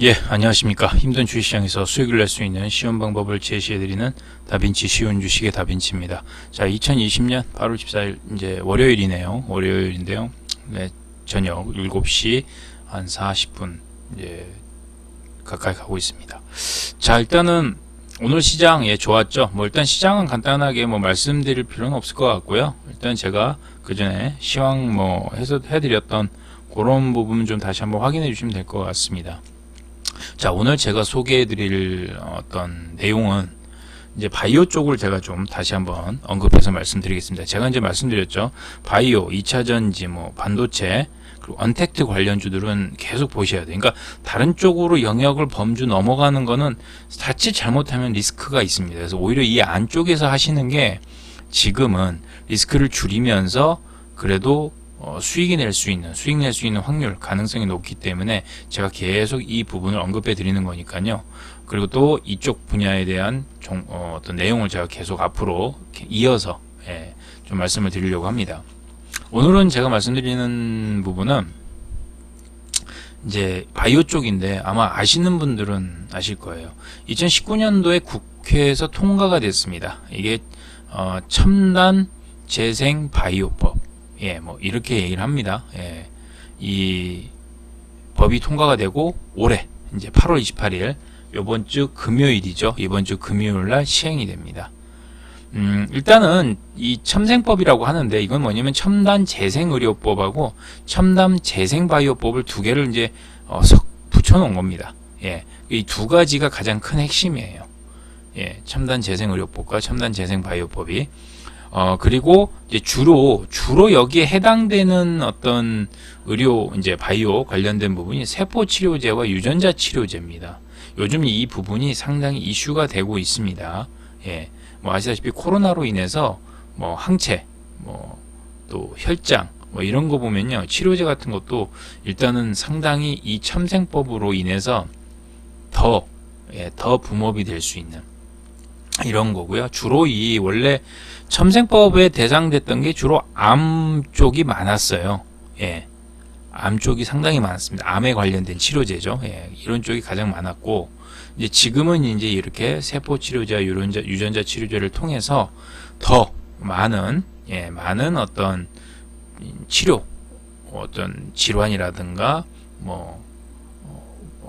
예, 안녕하십니까. 힘든 주식시장에서 수익을 낼 수 있는 쉬운 방법을 제시해드리는 다빈치 쉬운 주식의 다빈치입니다. 자, 2020년 8월 14일 이제 월요일이네요. 월요일인데요. 네, 저녁 7시 한 40분 이제 가까이 가고 있습니다. 자, 일단은 오늘 시장 좋았죠. 뭐 일단 시장은 간단하게 뭐 말씀드릴 필요는 없을 것 같고요. 일단 제가 그 전에 시황 뭐 해서 해드렸던 그런 부분 좀 다시 한번 확인해 주시면 될 것 같습니다. 자, 오늘 제가 소개해 드릴 어떤 내용은 이제 바이오 쪽을 제가 좀 다시 한번 언급해서 말씀드리겠습니다. 제가 이제 말씀드렸죠. 바이오, 2차전지, 뭐 반도체, 그리고 언택트 관련주들은 계속 보셔야 돼요. 그러니까 다른 쪽으로 영역을 범주 넘어가는 거는 자칫 잘못하면 리스크가 있습니다. 그래서 오히려 이 안쪽에서 하시는 게 지금은 리스크를 줄이면서 그래도 수익 낼 수 있는 확률, 가능성이 높기 때문에 제가 계속 이 부분을 언급해 드리는 거니까요. 그리고 또 이쪽 분야에 대한 어떤 내용을 제가 계속 앞으로 이어서 좀 말씀을 드리려고 합니다. 오늘은 제가 말씀드리는 부분은 이제 바이오 쪽인데 아마 아시는 분들은 아실 거예요. 2019년도에 국회에서 통과가 됐습니다. 이게 첨단 재생 바이오법. 뭐 이렇게 얘기를 합니다. 이 법이 통과가 되고 올해 이제 8월 28일 이번 주 금요일이죠. 이번 주 금요일 날 시행이 됩니다. 일단은 이 첨생법이라고 하는데 이건 뭐냐면 첨단 재생의료법하고 첨단 재생바이오법을 두 개를 이제 붙여 놓은 겁니다. 이 두 가지가 가장 큰 핵심이에요. 첨단 재생의료법과 첨단 재생바이오법이 그리고 이제 주로 여기에 해당되는 어떤 의료 이제 바이오 관련된 부분이 세포 치료제와 유전자 치료제입니다. 요즘 이 부분이 상당히 이슈가 되고 있습니다. 뭐 아시다시피 코로나로 인해서 뭐 항체, 뭐 또 혈장, 뭐 이런 거 보면요. 치료제 같은 것도 일단은 상당히 이 첨생법으로 인해서 더 붐업이 될 수 있는 이런 거고요. 주로 이 원래 첨생법에 대상됐던 게 주로 암 쪽이 많았어요. 암 쪽이 상당히 많았습니다. 암에 관련된 치료제죠. 이런 쪽이 가장 많았고, 이제 지금은 이제 이렇게 세포 치료제와 유전자 치료제를 통해서 더 많은 어떤 치료, 어떤 질환이라든가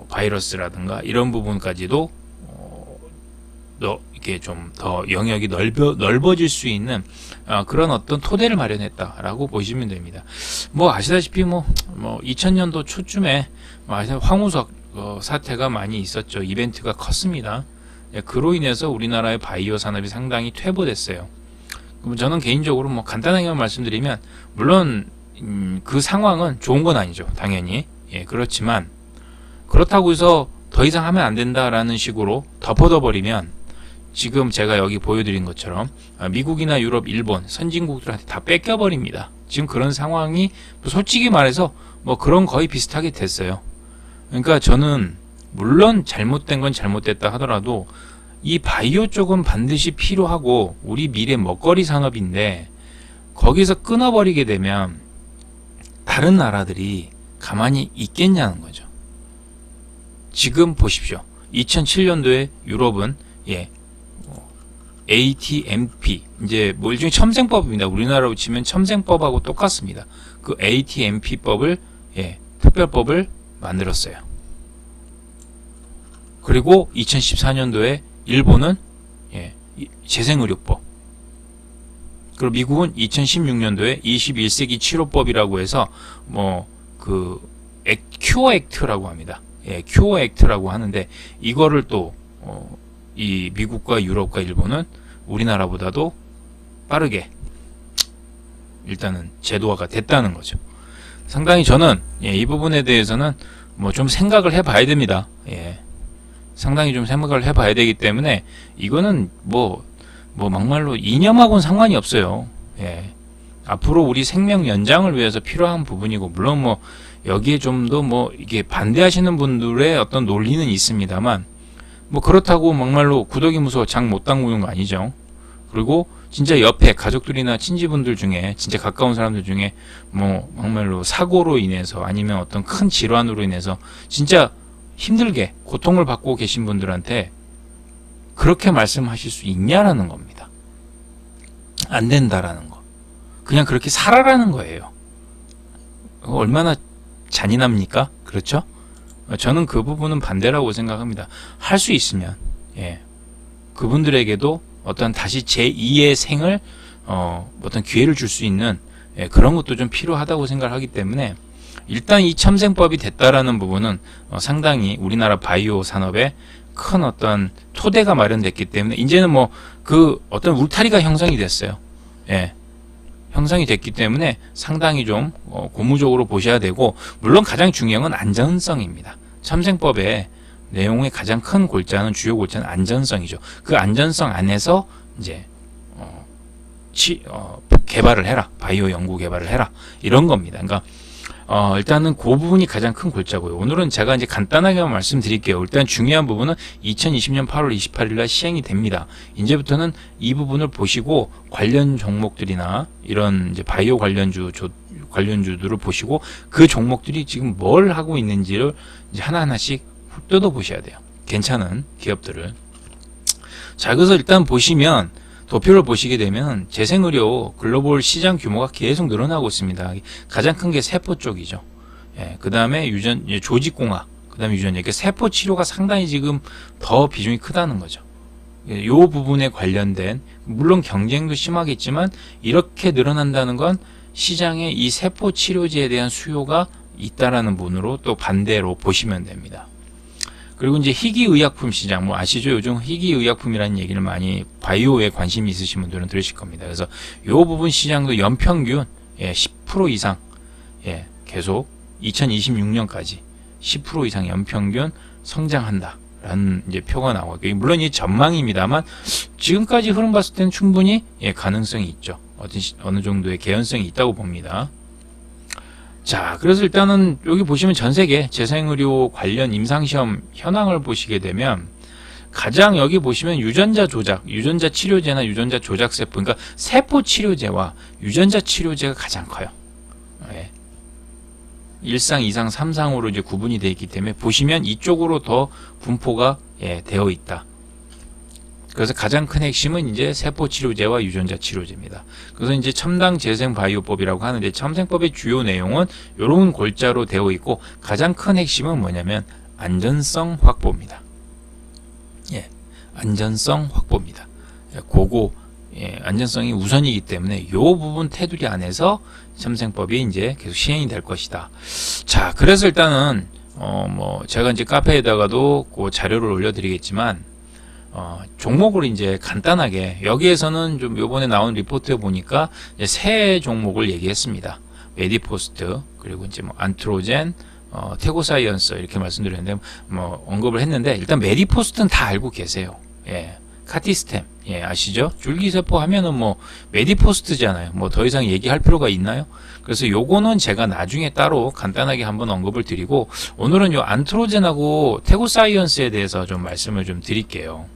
바이러스라든가 이런 부분까지도 이렇게 좀 더 영역이 넓어질 수 있는 그런 어떤 토대를 마련했다라고 보시면 됩니다. 뭐 아시다시피 2000년도 초쯤에 황우석 사태가 많이 있었죠. 이벤트가 컸습니다. 그로 인해서 우리나라의 바이오 산업이 상당히 퇴보됐어요. 그럼 저는 개인적으로 간단하게만 말씀드리면 물론 그 상황은 좋은 건 아니죠. 당연히 그렇지만 그렇다고 해서 더 이상 하면 안 된다라는 식으로 덮어둬 버리면 지금 제가 여기 보여드린 것처럼 미국이나 유럽, 일본 선진국들한테 다 뺏겨버립니다. 지금 그런 상황이 솔직히 말해서 그런 거의 비슷하게 됐어요. 그러니까 저는 물론 잘못된 건 잘못됐다 하더라도 이 바이오 쪽은 반드시 필요하고 우리 미래 먹거리 산업인데 거기서 끊어버리게 되면 다른 나라들이 가만히 있겠냐는 거죠. 지금 보십시오. 2007년도에 유럽은 ATMP 이제 일종의 첨생법입니다. 우리나라로 치면 첨생법하고 똑같습니다. 그 ATMP법을 특별법을 만들었어요. 그리고 2014년도에 일본은 재생의료법. 그리고 미국은 2016년도에 21세기 치료법이라고 해서 큐어 액트라고 합니다. 큐어 액트라고 하는데 이거를 또 이 미국과 유럽과 일본은 우리나라보다도 빠르게 일단은 제도화가 됐다는 거죠. 상당히 저는 이 부분에 대해서는 좀 생각을 해봐야 됩니다. 상당히 좀 생각을 해봐야 되기 때문에 이거는 막말로 이념하고는 상관이 없어요. 앞으로 우리 생명 연장을 위해서 필요한 부분이고 물론 여기에 좀 더 이게 반대하시는 분들의 어떤 논리는 있습니다만 그렇다고 막말로 구더기 무서워 장 못 담그는 거 아니죠. 그리고 진짜 옆에 가족들이나 친지분들 중에 진짜 가까운 사람들 중에 막말로 사고로 인해서 아니면 어떤 큰 질환으로 인해서 진짜 힘들게 고통을 받고 계신 분들한테 그렇게 말씀하실 수 있냐라는 겁니다. 안 된다라는 거. 그냥 그렇게 살아라는 거예요. 얼마나 잔인합니까? 그렇죠? 저는 그 부분은 반대라고 생각합니다. 할 수 있으면 그분들에게도 어떤 다시 제2의 생을 어떤 기회를 줄 수 있는 그런 것도 좀 필요하다고 생각하기 때문에 일단 이 첨생법이 됐다라는 부분은 상당히 우리나라 바이오 산업에 큰 어떤 토대가 마련됐기 때문에 이제는 뭐 그 어떤 울타리가 형성이 됐어요. 형성이 됐기 때문에 상당히 좀 고무적으로 보셔야 되고, 물론 가장 중요한 건 안전성입니다. 첨생법의 내용의 가장 큰 골자는, 주요 골자는 안전성이죠. 그 안전성 안에서 이제 개발을 해라, 바이오 연구 개발을 해라, 이런 겁니다. 그러니까 일단은 그 부분이 가장 큰 골자고요. 오늘은 제가 이제 간단하게만 말씀드릴게요. 일단 중요한 부분은 2020년 8월 28일 날 시행이 됩니다. 이제부터는 이 부분을 보시고 관련 종목들이나 이런 이제 바이오 관련주들을 보시고 그 종목들이 지금 뭘 하고 있는지를 이제 하나하나씩 뜯어 보셔야 돼요. 괜찮은 기업들을. 자, 그래서 일단 보시면 도표를 보시게 되면 재생의료 글로벌 시장 규모가 계속 늘어나고 있습니다. 가장 큰 게 세포 쪽이죠. 그 다음에 조직공학, 그 다음에 유전, 이렇게 세포 치료가 상당히 지금 더 비중이 크다는 거죠. 이 부분에 관련된, 물론 경쟁도 심하겠지만 이렇게 늘어난다는 건 시장에 이 세포 치료제에 대한 수요가 있다라는 부분으로 또 반대로 보시면 됩니다. 그리고 이제 희귀의약품 시장, 뭐 아시죠? 요즘 희귀의약품이라는 얘기를 많이, 바이오에 관심이 있으신 분들은 들으실 겁니다. 그래서 이 부분 시장도 연평균 10% 이상 계속 2026년까지 10% 이상 연평균 성장한다라는 이제 표가 나오고, 물론 이 전망입니다만 지금까지 흐름 봤을 때는 충분히 가능성이 있죠. 어느 정도의 개연성이 있다고 봅니다. 자, 그래서 일단은 여기 보시면 전 세계 재생의료 관련 임상시험 현황을 보시게 되면 가장 여기 보시면 유전자 조작, 유전자 치료제나 유전자 조작 세포, 그러니까 세포 치료제와 유전자 치료제가 가장 커요. 1상, 2상, 3상으로 이제 구분이 되어 있기 때문에 보시면 이쪽으로 더 분포가 되어 있다. 그래서 가장 큰 핵심은 이제 세포 치료제와 유전자 치료제입니다. 그래서 이제 첨단 재생 바이오법이라고 하는데, 첨생법의 주요 내용은 이런 골자로 되어 있고, 가장 큰 핵심은 뭐냐면 안전성 확보입니다. 안전성 확보입니다. 안전성이 우선이기 때문에 이 부분 테두리 안에서 첨생법이 이제 계속 시행이 될 것이다. 자, 그래서 일단은 제가 이제 카페에다가도 그 자료를 올려드리겠지만, 종목을 이제 간단하게, 여기에서는 좀 요번에 나온 리포트에 보니까 이제 세 종목을 얘기했습니다. 메디포스트, 그리고 이제 안트로젠, 테고사이언스, 이렇게 말씀드렸는데, 언급을 했는데, 일단 메디포스트는 다 알고 계세요. 카티스템, 아시죠? 줄기세포 하면은 메디포스트잖아요. 더 이상 얘기할 필요가 있나요? 그래서 요거는 제가 나중에 따로 간단하게 한번 언급을 드리고, 오늘은 요 안트로젠하고 테고사이언스에 대해서 좀 말씀을 좀 드릴게요.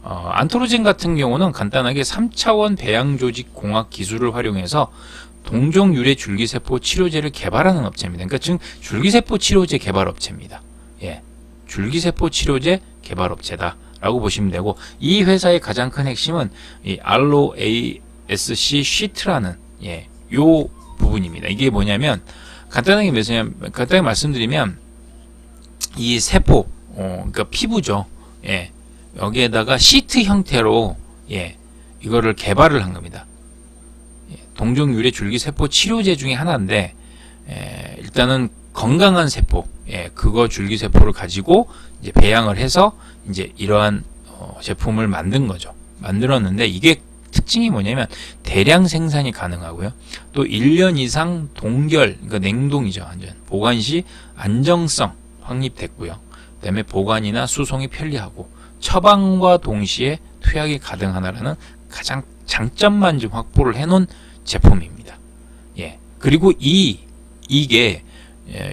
안트로젠 같은 경우는 간단하게 3차원 배양조직 공학 기술을 활용해서 동종 유래 줄기세포 치료제를 개발하는 업체입니다. 그러니까 지금 줄기세포 치료제 개발 업체입니다. 줄기세포 치료제 개발 업체다 라고 보시면 되고, 이 회사의 가장 큰 핵심은 이 ROASC 시트라는 요 부분입니다. 이게 뭐냐면, 간단하게 말씀드리면 이 세포, 그러니까 피부죠. 여기에다가 시트 형태로 이거를 개발을 한 겁니다. 동종 유래 줄기세포 치료제 중에 하나인데, 일단은 건강한 세포, 그거 줄기세포를 가지고 이제 배양을 해서 이제 이러한 제품을 만든 거죠. 만들었는데, 이게 특징이 뭐냐면 대량 생산이 가능하고요. 또 1년 이상 동결, 그러니까 냉동이죠. 완전 보관 시 안정성 확립됐고요. 그다음에 보관이나 수송이 편리하고 처방과 동시에 투약이 가능하다라는 가장 장점만 좀 확보를 해놓은 제품입니다. 그리고 이게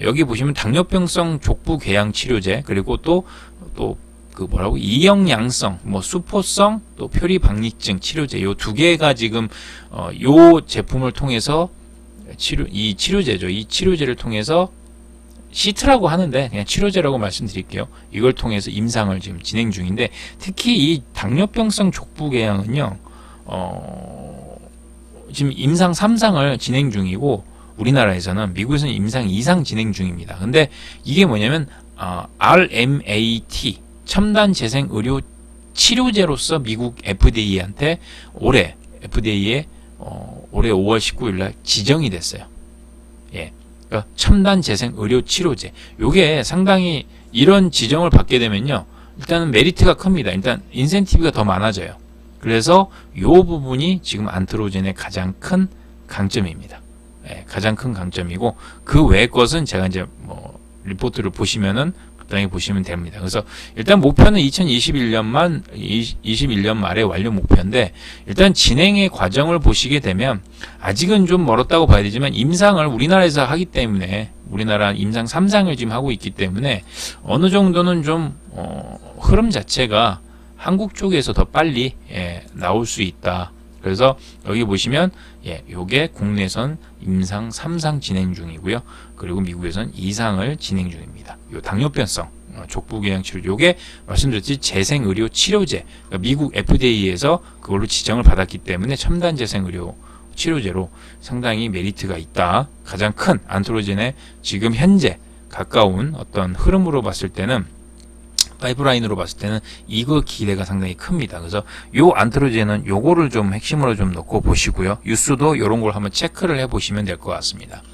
여기 보시면 당뇨병성 족부 궤양 치료제, 그리고 또 이영양성, 수포성, 또 표리박릭증 치료제, 요 두 개가 지금 요 제품을 통해서 이 치료제를 통해서 시트라고 하는데 그냥 치료제라고 말씀드릴게요. 이걸 통해서 임상을 지금 진행 중인데, 특히 이 당뇨병성 족부궤양은요, 지금 임상 3상을 진행 중이고, 우리나라에서는, 미국에서는 임상 2상 진행 중입니다. 근데 이게 뭐냐면 RMAT, 첨단 재생 의료 치료제로서 미국 FDA한테 올해 FDA에 올해 5월 19일 날 지정이 됐어요. 예. 그러니까 첨단 재생 의료 치료제. 요게 상당히 이런 지정을 받게 되면요, 일단은 메리트가 큽니다. 일단 인센티브가 더 많아져요. 그래서 요 부분이 지금 안트로젠의 가장 큰 강점입니다. 예, 가장 큰 강점이고, 그 외의 것은 제가 이제 뭐 리포트를 보시면은 적당히 보시면 됩니다. 그래서 일단 목표는 21년 말에 완료 목표인데, 일단 진행의 과정을 보시게 되면 아직은 좀 멀었다고 봐야 되지만, 임상을 우리나라에서 하기 때문에, 우리나라 임상 3상을 지금 하고 있기 때문에 어느 정도는 좀 흐름 자체가 한국 쪽에서 더 빨리 나올 수 있다. 그래서 여기 보시면 요게 국내선 임상 3상 진행 중이고요. 그리고 미국에선 2상을 진행 중입니다. 요 당뇨병성 족부궤양 치료, 요게 말씀드렸듯이 재생의료 치료제, 그러니까 미국 FDA에서 그걸로 지정을 받았기 때문에 첨단 재생의료 치료제로 상당히 메리트가 있다. 가장 큰 안트로젠의 지금 현재 가까운 어떤 흐름으로 봤을 때는, 파이프라인으로 봤을 때는 이거 기대가 상당히 큽니다. 그래서 요 안트로젠은 요거를 좀 핵심으로 좀 넣고 보시고요. 뉴스도 요런 걸 한번 체크를 해 보시면 될 것 같습니다.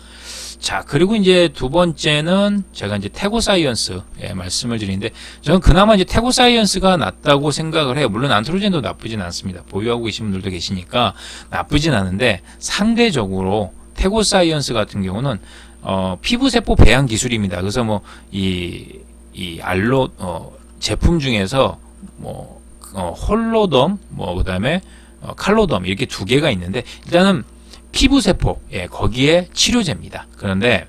자, 그리고 이제 두 번째는 제가 이제 태고사이언스 말씀을 드리는데, 저는 그나마 이제 태고사이언스가 낫다고 생각을 해요. 물론 안트로젠도 나쁘진 않습니다. 보유하고 계신 분들도 계시니까 나쁘진 않은데, 상대적으로 태고사이언스 같은 경우는 피부세포 배양 기술입니다. 그래서 뭐 이 알로 제품 중에서 뭐 홀로덤, 뭐 그다음에 칼로덤, 이렇게 두 개가 있는데, 일단은 피부세포, 거기에 치료제입니다. 그런데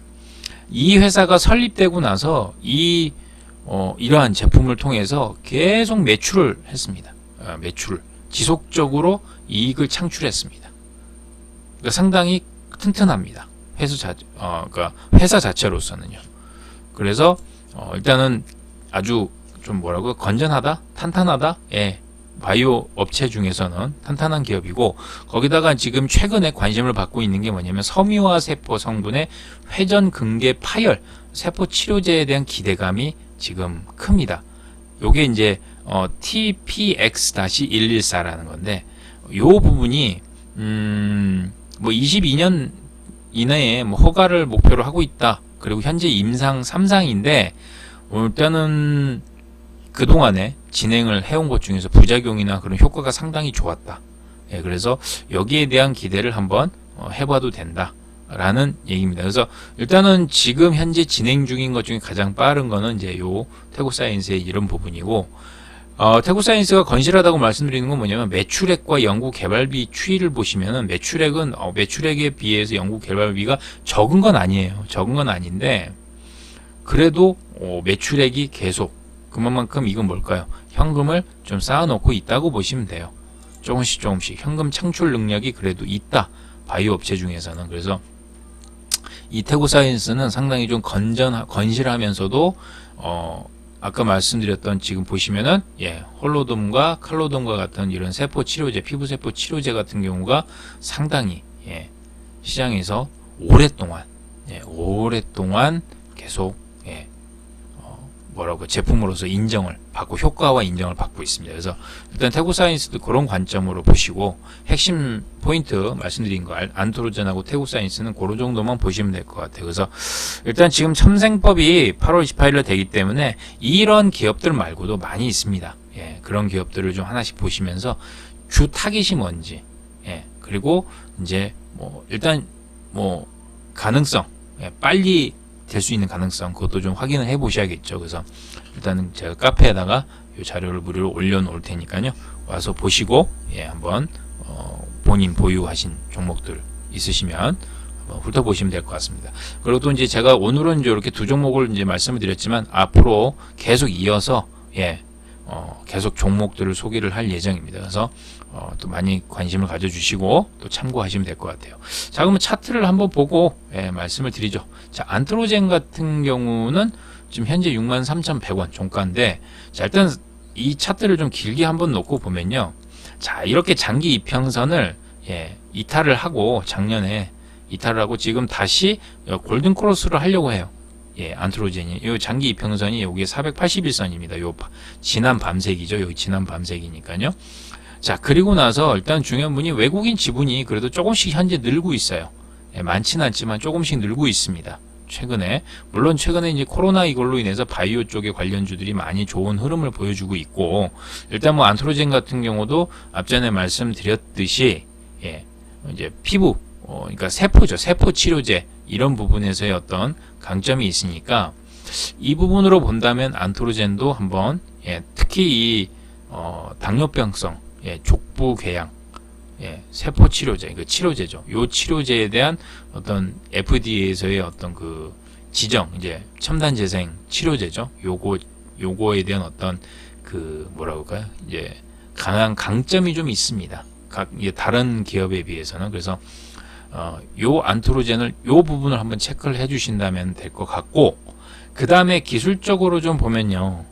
이 회사가 설립되고 나서 이러한 제품을 통해서 계속 매출을 했습니다. 지속적으로 이익을 창출했습니다. 그러니까 상당히 튼튼합니다. 그러니까 회사 자체로서는요. 그래서 일단은 아주 좀 건전하다, 탄탄하다, 바이오 업체 중에서는 탄탄한 기업이고, 거기다가 지금 최근에 관심을 받고 있는 게 뭐냐면 섬유화 세포 성분의 회전 근개 파열 세포 치료제에 대한 기대감이 지금 큽니다. 요게 이제 TPX-114라는 건데, 요 부분이 뭐 22년 이내에 뭐 허가를 목표로 하고 있다. 그리고 현재 임상 3상인데, 일단은 그동안에 진행을 해온 것 중에서 부작용이나 그런 효과가 상당히 좋았다. 그래서 여기에 대한 기대를 한번 해봐도 된다라는 얘기입니다. 그래서 일단은 지금 현재 진행 중인 것 중에 가장 빠른 거는 이제 요 태고사이언스의 이런 부분이고, 태고사이언스가 건실하다고 말씀드리는 건 뭐냐면, 매출액과 연구개발비 추이를 보시면은 매출액에 비해서 연구개발비가 적은 건 아니에요. 적은 건 아닌데, 그래도 매출액이 계속, 그만큼 이건 뭘까요? 현금을 좀 쌓아놓고 있다고 보시면 돼요. 조금씩 현금 창출 능력이 그래도 있다. 바이오 업체 중에서는. 그래서 이 태고사이언스는 상당히 좀 건실하면서도 아까 말씀드렸던, 지금 보시면은 홀로돔과 칼로돔과 같은 이런 세포 치료제, 피부세포 치료제 같은 경우가 상당히 시장에서 오랫동안 계속 제품으로서 인정을 받고, 효과와 인정을 받고 있습니다. 그래서 일단 태고사이언스도 그런 관점으로 보시고, 핵심 포인트 말씀드린 거, 안트로젠하고 태고사이언스는 그런 정도만 보시면 될 것 같아요. 그래서 일단 지금 첨생법이 8월 28일에 되기 때문에 이런 기업들 말고도 많이 있습니다. 그런 기업들을 좀 하나씩 보시면서 주 타깃이 뭔지, 그리고 이제 일단 가능성, 빨리 될 수 있는 가능성, 그것도 좀 확인을 해 보셔야겠죠. 그래서 일단은 제가 카페에다가 이 자료를 무료로 올려놓을 테니까요. 와서 보시고 한번 본인 보유하신 종목들 있으시면 한번 훑어보시면 될 것 같습니다. 그리고 또 이제 제가 오늘은 이제 이렇게 두 종목을 이제 말씀을 드렸지만, 앞으로 계속 이어서 계속 종목들을 소개를 할 예정입니다. 그래서 또 많이 관심을 가져주시고 또 참고하시면 될 것 같아요. 자, 그러면 차트를 한번 보고 말씀을 드리죠. 자, 안트로젠 같은 경우는 지금 현재 63,100원 종가인데, 자, 일단 이 차트를 좀 길게 한번 놓고 보면요. 자, 이렇게 장기 이평선을 이탈을 하고, 작년에 이탈을 하고 지금 다시 골든 크로스를 하려고 해요. 안트로젠이. 요 장기 이평선이 여기에 481선입니다. 요 진한 밤색이죠. 여기 진한 밤색이니까요. 자, 그리고 나서 일단 중요한 분이 외국인 지분이 그래도 조금씩 현재 늘고 있어요. 많지는 않지만 조금씩 늘고 있습니다. 최근에. 물론 최근에 이제 코로나 이걸로 인해서 바이오 쪽의 관련주들이 많이 좋은 흐름을 보여주고 있고, 일단 뭐 안트로젠 같은 경우도 앞전에 말씀드렸듯이, 이제 피부, 그러니까 세포죠. 세포 치료제. 이런 부분에서의 어떤 강점이 있으니까, 이 부분으로 본다면 안트로젠도 한번, 특히 이, 당뇨병성, 족부궤양, 세포 치료제, 그 치료제죠. 요 치료제에 대한 어떤 FDA에서의 어떤 그 지정, 이제 첨단 재생 치료제죠. 요거에 대한 어떤 그 뭐라고 할까요? 이제 강점이 좀 있습니다. 이게 다른 기업에 비해서는. 그래서 요 안트로젠을 요 부분을 한번 체크를 해 주신다면 될 것 같고, 그 다음에 기술적으로 좀 보면요.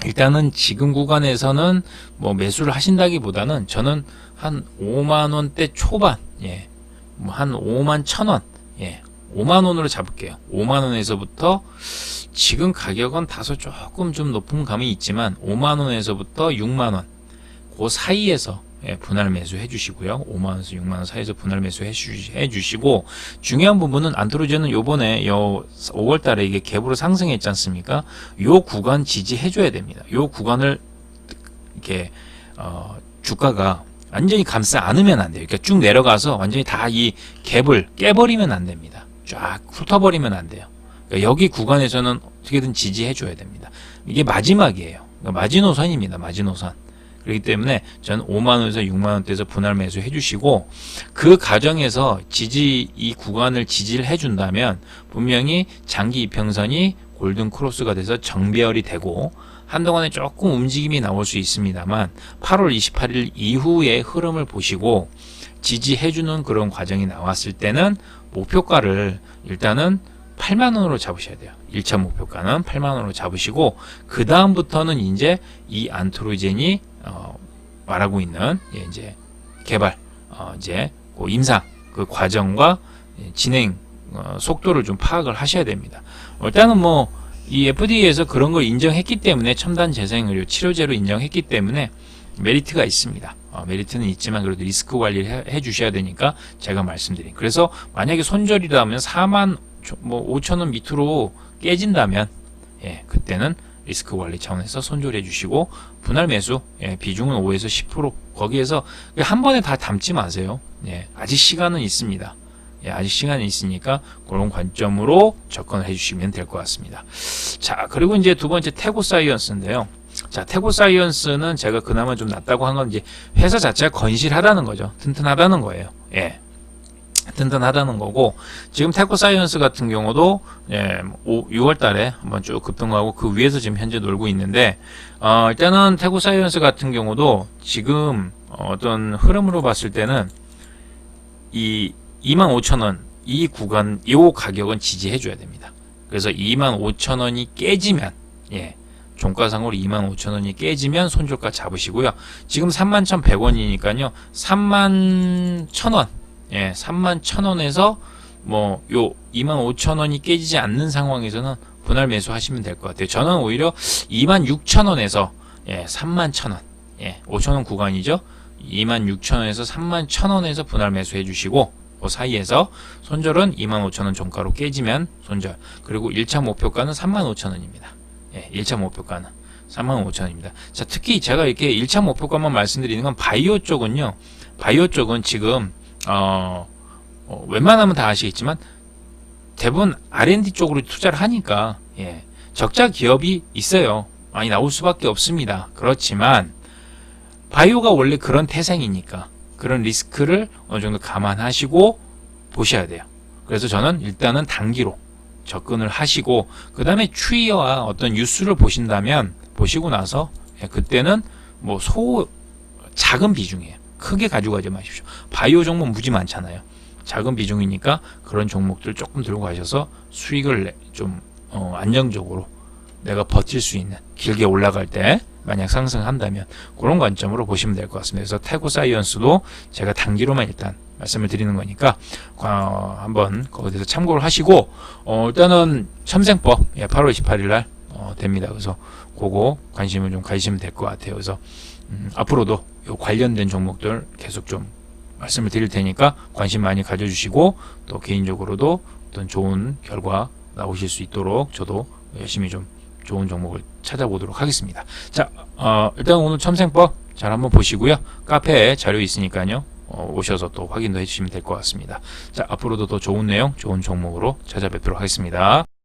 일단은 지금 구간에서는 뭐 매수를 하신다기보다는 저는 한 5만원대 초반, 뭐 한 5만 1,000원, 5만원으로 잡을게요. 5만원에서부터 지금 가격은 다소 조금 좀 높은 감이 있지만 5만원에서부터 6만원 그 사이에서 분할 매수 해주시고요. 5만원에서 6만원 사이에서 분할 매수 해주시고, 중요한 부분은 안트로젠은 요번에 5월달에 이게 갭으로 상승했지 않습니까? 요 구간 지지해줘야 됩니다. 요 구간을 이렇게 주가가 완전히 감싸 안으면 안 돼요. 그러니까 쭉 내려가서 완전히 다 이 갭을 깨버리면 안 됩니다. 쫙 훑어버리면 안 돼요. 그러니까 여기 구간에서는 어떻게든 지지해줘야 됩니다. 이게 마지막이에요. 그러니까 마지노선입니다. 마지노선. 그렇기 때문에 저는 5만원에서 6만원대에서 분할 매수 해주시고, 그 과정에서 이 구간을 지지를 해준다면 분명히 장기 이평선이 골든 크로스가 돼서 정배열이 되고, 한동안에 조금 움직임이 나올 수 있습니다만 8월 28일 이후의 흐름을 보시고 지지해주는 그런 과정이 나왔을 때는 목표가를 일단은 8만원으로 잡으셔야 돼요. 1차 목표가는 8만원으로 잡으시고, 그 다음부터는 이제 이 안트로젠이 말하고 있는 이제 개발, 이제 그 임상 그 과정과 진행 속도를 좀 파악을 하셔야 됩니다. 일단은 뭐 이 FDA에서 그런 걸 인정했기 때문에, 첨단 재생의료 치료제로 인정했기 때문에 메리트가 있습니다. 메리트는 있지만 그래도 리스크 관리를 해 주셔야 되니까 제가 말씀드린. 그래서 만약에 손절이라면 4만 5천원 밑으로 깨진다면 그때는 리스크 관리 차원에서 손절해 주시고, 분할 매수 비중은 5에서 10%, 거기에서 한 번에 다 담지 마세요. 아직 시간은 있습니다. 아직 시간이 있으니까 그런 관점으로 접근을 해주시면 될 것 같습니다. 자, 그리고 이제 두 번째 태고사이언스인데요. 자, 태고사이언스는 제가 그나마 좀 낫다고 한 건 이제 회사 자체가 건실하다는 거죠. 튼튼하다는 거예요. 튼튼하다는 거고, 지금 태고사이언스 같은 경우도 6월 달에 한번 쭉 급등하고 그 위에서 지금 현재 놀고 있는데, 일단은 태고사이언스 같은 경우도 지금 어떤 흐름으로 봤을 때는 이 25,000원 이 구간, 이 가격은 지지해 줘야 됩니다. 그래서 25,000원이 깨지면, 종가상으로 25,000원이 깨지면 손절가 잡으시고요. 지금 31,100원이니까요. 31,000원, 31,000원에서 뭐 요 25,000원이 깨지지 않는 상황에서는 분할 매수하시면 될 것 같아요. 저는 오히려 26,000원에서 31,000원, 5,000원 구간이죠. 26,000원에서 31,000원에서 분할 매수해 주시고, 그 사이에서 손절은 25,000원 종가로 깨지면 손절. 그리고 1차 목표가는 35,000원입니다. 1차 목표가는 35,000원입니다. 자, 특히 제가 이렇게 1차 목표가만 말씀드리는 건 바이오 쪽은요. 바이오 쪽은 지금 웬만하면 다 아시겠지만 대부분 R&D 쪽으로 투자를 하니까 적자 기업이 있어요. 많이 나올 수밖에 없습니다. 그렇지만 바이오가 원래 그런 태생이니까 그런 리스크를 어느 정도 감안하시고 보셔야 돼요. 그래서 저는 일단은 단기로 접근을 하시고, 그 다음에 추이와 어떤 뉴스를 보신다면, 보시고 나서 예, 그때는 뭐 작은 비중이에요. 크게 가지고 가지 마십시오. 바이오 종목 무지 많잖아요. 작은 비중이니까 그런 종목들 조금 들고 가셔서 수익을 좀 안정적으로 내가 버틸 수 있는, 길게 올라갈 때 만약 상승한다면 그런 관점으로 보시면 될 것 같습니다. 그래서 태고사이언스도 제가 단기로만 일단 말씀을 드리는 거니까 한번 거기서 참고를 하시고, 일단은 첨생법 8월 28일 날 됩니다. 그래서 그거 관심을 좀 가지시면 될 것 같아요. 그래서 앞으로도 요 관련된 종목들 계속 좀 말씀을 드릴 테니까 관심 많이 가져주시고, 또 개인적으로도 어떤 좋은 결과 나오실 수 있도록 저도 열심히 좀 좋은 종목을 찾아보도록 하겠습니다. 자, 일단 오늘 첨생법 잘 한번 보시고요. 카페에 자료 있으니까요. 오셔서 또 확인도 해주시면 될 것 같습니다. 자, 앞으로도 더 좋은 내용, 좋은 종목으로 찾아뵙도록 하겠습니다.